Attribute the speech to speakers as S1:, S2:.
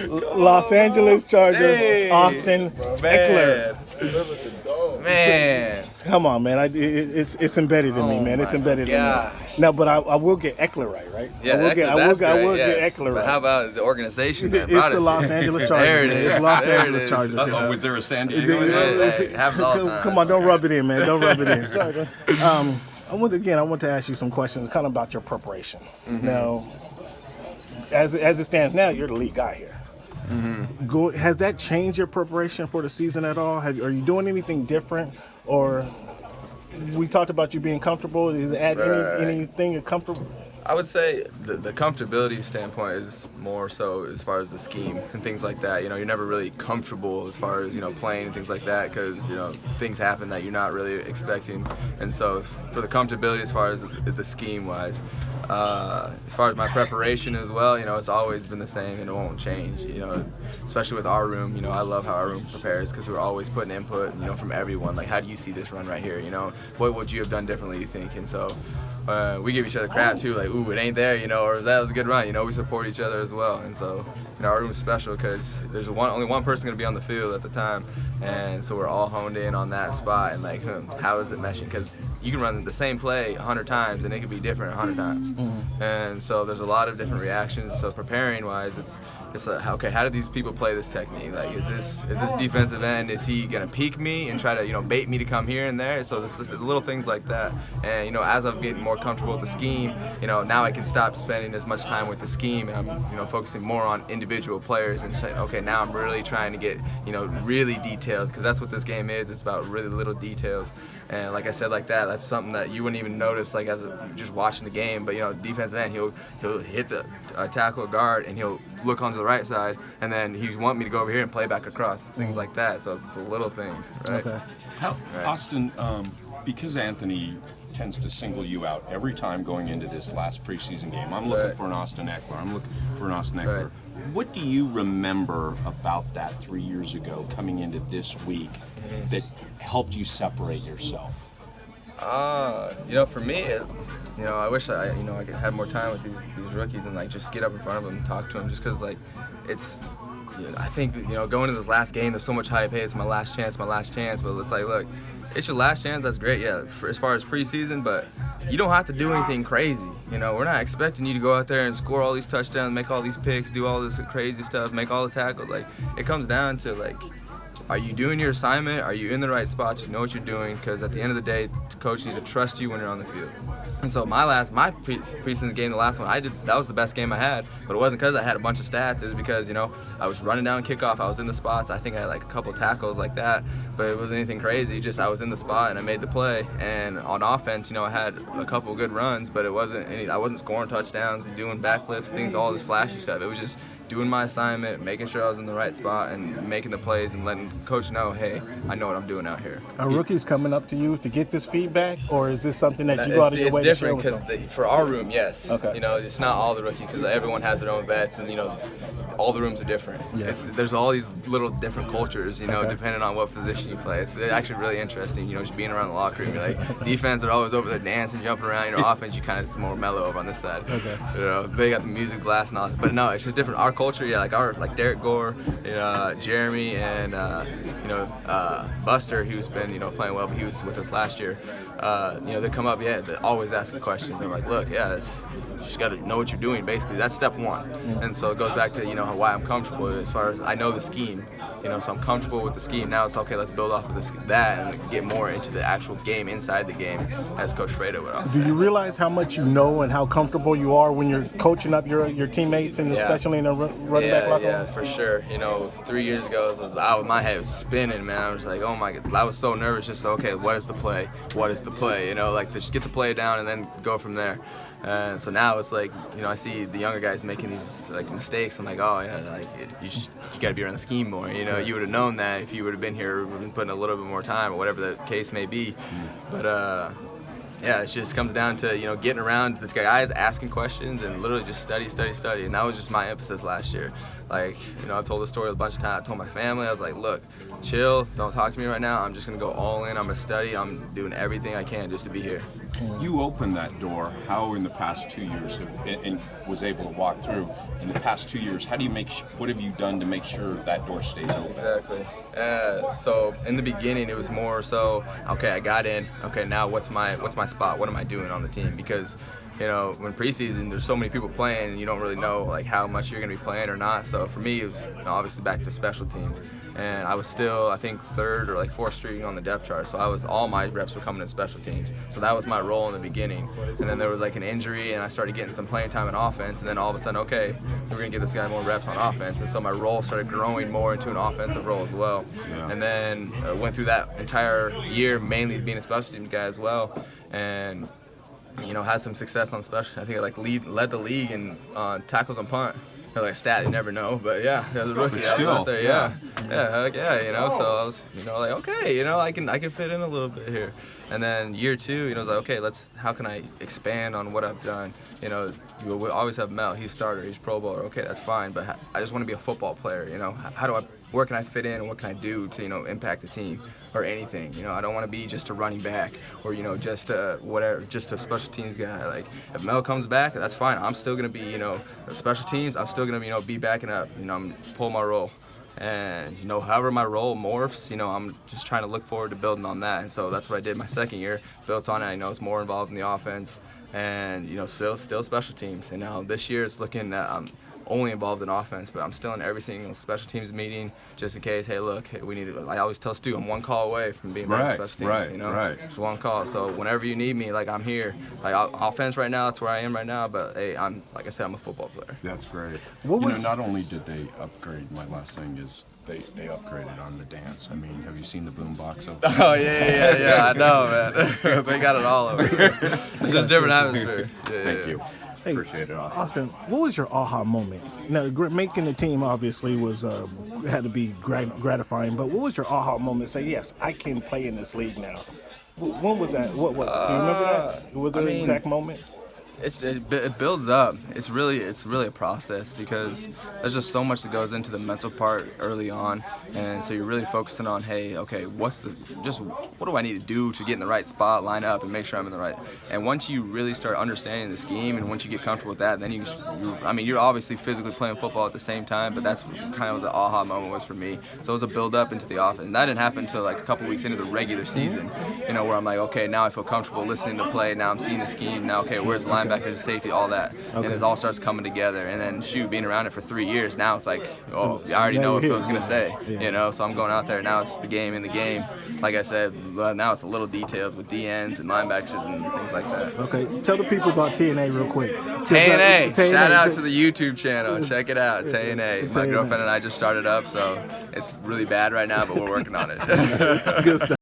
S1: Los Angeles Chargers, Austin Ekeler.
S2: Man.
S1: Come on, man. It's embedded in me, man. It's embedded in me. No, but I will get Ekeler right?
S2: Yeah,
S1: I will get
S2: yes.
S1: Ekeler
S2: But
S1: right.
S2: how about the organization that
S1: It's
S2: brought
S1: the
S2: us
S1: Los
S2: here?
S1: Angeles Chargers.
S2: There it
S1: man.
S2: is.
S1: It's Los
S2: There it
S1: Angeles
S2: is.
S1: Chargers.
S3: Oh, was there a San Diego in there?
S2: Hey, happens all the time.
S1: Come on, don't rub it in, man. Don't rub it in. Sorry. I want to ask you some questions kind of about your preparation. Now, as it stands now, you're the lead guy here. Has that changed your preparation for the season at all? Are you doing anything different? Or we talked about you being comfortable. Is it add anything comfortable?
S2: I would say the comfortability standpoint is more so as far as the scheme and things like that. You know, you're never really comfortable as far as, you know, playing and things like that because, you know, things happen that you're not really expecting. And so for the comfortability as far as the scheme-wise, as far as my preparation as well, you know, it's always been the same and it won't change, you know, especially with our room. You know, I love how our room prepares because we're always putting input, you know, from everyone. Like, how do you see this run right here? You know, what would you have done differently, you think? And so we give each other crap too, like, ooh, it ain't there, you know, or that was a good run. You know, we support each other as well. And so, you know, our room's special because there's only one person going to be on the field at the time. And so we're all honed in on that spot and like, how is it meshing? Because you can run the same play 100 times and it can be different 100 times. And so there's a lot of different reactions. So preparing wise, it's okay, how do these people play this technique? Like, is this defensive end, is he gonna peek me and try to, you know, bait me to come here and there? So this little things like that. And, you know, as I'm getting more comfortable with the scheme, you know, now I can stop spending as much time with the scheme and I'm, you know, focusing more on individual players and saying, okay, now I'm really trying to get, you know, really detailed, because that's what this game is. It's about really little details. And like I said, like that's something that you wouldn't even notice, like as just watching the game. But, you know, defensive end, he'll hit the tackle or guard and he'll look onto the right side, and then he want me to go over here and play back across, things like that. So it's the little things, right?
S1: Okay.
S3: Austin, because Anthony tends to single you out every time going into this last preseason game, I'm looking for an Austin Ekeler. I'm looking for an Austin Ekeler.
S2: Right.
S3: What do you remember about that 3 years ago coming into this week that helped you separate yourself?
S2: You know, for me, you know, I wish I could have more time with these rookies and like just get up in front of them and talk to them, just because like it's, you know, I think, you know, going to this last game, there's so much hype. Hey, it's my last chance, but it's like, look, it's your last chance. That's great, yeah, as far as preseason, but you don't have to do anything crazy. You know, we're not expecting you to go out there and score all these touchdowns, make all these picks, do all this crazy stuff, make all the tackles. Like, it comes down to like, are you doing your assignment? Are you in the right spots? You know what you're doing? Because at the end of the day, the coach needs to trust you when you're on the field. And so my preseason game, the last one I did, that was the best game I had. But it wasn't because I had a bunch of stats. It was because, you know, I was running down kickoff. I was in the spots. I think I had like a couple tackles like that. But it wasn't anything crazy. Just I was in the spot and I made the play. And on offense, you know, I had a couple good runs, but I wasn't scoring touchdowns and doing backflips, things, all this flashy stuff. It was just doing my assignment, making sure I was in the right spot and making the plays and letting coach know, hey, I know what I'm doing out here.
S1: Are rookies coming up to you to get this feedback, or is this something that you go out of your way to share with them?
S2: It's different because for our room, yes.
S1: Okay.
S2: You know, it's not all the rookies because everyone has their own vets and, you know, all the rooms are different.
S1: Yeah.
S2: There's all these little different cultures, you know, depending on what position you play. It's actually really interesting, you know, just being around the locker room. You're like, defense are always over there dancing, jumping around. Your offense, you kind of just more mellow over on this side.
S1: Okay.
S2: You know, they got the music blast and all. But no, it's just different. Our culture, yeah, like Derek Gore, Jeremy, and Buster, who's been, you know, playing well, but he was with us last year. You know, they come up, they always asking questions. They're like, look, you just got to know what you're doing, basically. That's step one. And so it goes back to, you know, why I'm comfortable as far as I know the scheme. You know, so I'm comfortable with the scheme. Now it's okay, let's build off of that and get more into the actual game, inside the game, as Coach Fredo would always say.
S1: Do you realize how much you know and how comfortable you are when you're coaching up your teammates, and especially in the running back locker room?
S2: Yeah, for sure. You know, 3 years ago, my head was spinning, man. I was like, oh my God. I was so nervous, just okay, what is the play? What is the play? You know, like just get the play down and then go from there. And so now it's like, you know, I see the younger guys making these like mistakes. I'm like, oh yeah, like you got to be around the scheme more. You know, you would have known that if you would have been here, been putting a little bit more time or whatever the case may be. But yeah, it just comes down to, you know, getting around the guys, asking questions, and literally just study. And that was just my emphasis last year. Like, you know, I've told the story a bunch of times. I told my family, I was like, look, chill, don't talk to me right now. I'm just going to go all in. I'm going to study. I'm doing everything I can just to be here.
S3: You opened that door. How in the past 2 years and was able to walk through? In the past 2 years, how do you what have you done to make sure that door stays open?
S2: Exactly. So in the beginning, it was more so, okay, I got in. Okay, now what's my spot? What am I doing on the team? Because, you know, when preseason, there's so many people playing, and you don't really know like how much you're going to be playing or not. So for me, it was, you know, obviously back to special teams, and I was still, I think, third or like fourth string on the depth chart. So all my reps were coming in special teams. So that was my role in the beginning. And then there was like an injury, and I started getting some playing time in offense. And then all of a sudden, okay, we're going to give this guy more reps on offense. And so my role started growing more into an offensive role as well. Yeah. And then went through that entire year mainly being a special teams guy as well. And you know, had some success on special. I think I like led the league in tackles on punt. Like a stat, you never know, but yeah, as a rookie, I was out there, you know. So I was, you know, like, okay, you know, I can fit in a little bit here. And then year 2, you know, I was like, okay, how can I expand on what I've done? You know, you will always have Mel, he's starter, he's Pro Bowler, okay, that's fine, but I just want to be a football player, you know. Where can I fit in, and what can I do to, you know, impact the team or anything? You know, I don't want to be just a running back or, you know, just whatever, just a special teams guy. Like, if Mel comes back, that's fine. I'm still gonna be, you know, special teams. I'm still gonna, you know, be backing up. You know, I'm pull my role. And, you know, however my role morphs, you know, I'm just trying to look forward to building on that. And so that's what I did my second year, built on it. I know it's more involved in the offense and, you know, still special teams. And now this year it's looking at only involved in offense, but I'm still in every single special teams meeting just in case, hey, look, we need to, I always tell Stu, I'm one call away from being back in special teams, you know? Just one call. So whenever you need me, like, I'm here. Like, offense right now, that's where I am right now, but hey, like I said, I'm a football player.
S3: That's great. You know, not only did they upgrade, my last thing is they upgraded on the dance. I mean, have you seen the boom box over there?
S2: Oh, yeah, I know, man. They got it all over here. It's just different atmosphere.
S3: Thank you.
S1: Hey,
S3: appreciate it,
S1: Austin, what was your aha moment? Now, making the team obviously was had to be gratifying, but what was your aha moment? Say, yes, I can play in this league now. When was that? What was it? Do you remember that? Was there an exact moment?
S2: It builds up. It's really a process because there's just so much that goes into the mental part early on, and so you're really focusing on, hey, okay, what do I need to do to get in the right spot, line up, and make sure I'm in the right. And once you really start understanding the scheme, and once you get comfortable with that, then you're obviously physically playing football at the same time, but that's kind of the aha moment was for me. So it was a build up into the offense, and that didn't happen until like a couple weeks into the regular season. You know, where I'm like, okay, now I feel comfortable listening to play. Now I'm seeing the scheme. Now, okay, where's the line? Linebackers, safety, all that, and it all starts coming together. And then, being around it for 3 years now, it's like, oh, I already know what Phil's gonna say, you know. So I'm going out there now. It's the game in the game. Like I said, now it's the little details with DNs and linebackers and things like that.
S1: Okay, tell the people about TNA real quick.
S2: TNA, shout out to the YouTube channel. Check it out, TNA. My girlfriend and I just started up, so it's really bad right now, but we're working on it.
S1: Good stuff.